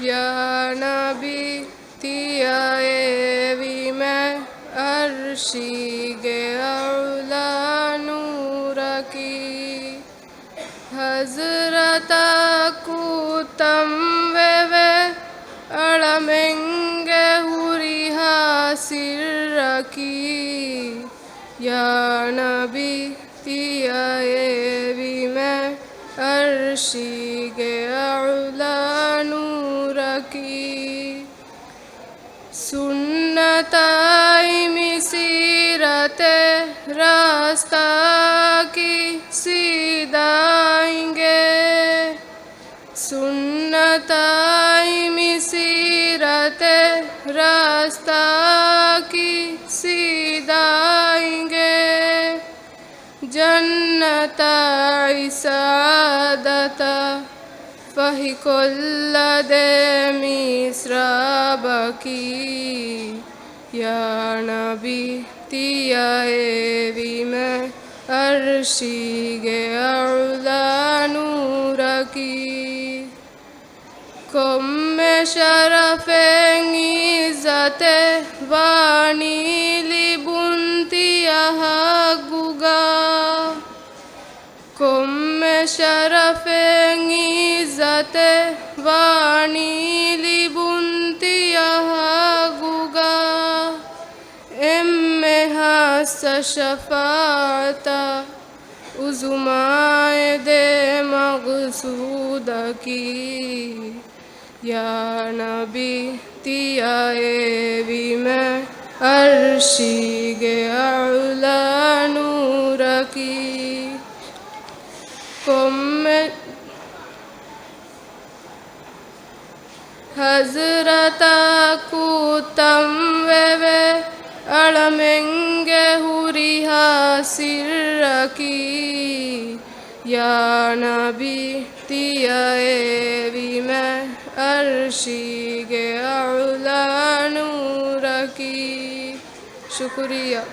या नबी तियाए भी मैं अर्शी गे औला नूर की हजरत कुतम वे अड़मेंगे हुरी हासिर की या नबी तियाए भी मैं अर्शी गे औला नूर की सुन्नताई मिसीरत रास्ता की सीधाएंगे सुन्नताई मिसीरत रास्ता की सीधाएंगे जन्नत इसादत फही कुल्ल दे मिसराब की या नबी तियाए भी मैं अर्शी गे औला नूर की कुम्मे शरफेंगी इज़्ज़ते वानी लिबुंतिया गुगा कुम्मे शरफेंगी इज़्ज़ते वानी लिबुंतिया गुगा एम्मे हस शफाता उज़ुमाए दे मक़सूद की या नबी तियाए भी मैं अर्शी गे औला नूर की कुम्मे हजरत कुतम वे अड़मेंगे हुरी हासिर की या नबी तियाए भी मैं अर्शी गे औला नूर की शुक्रिया।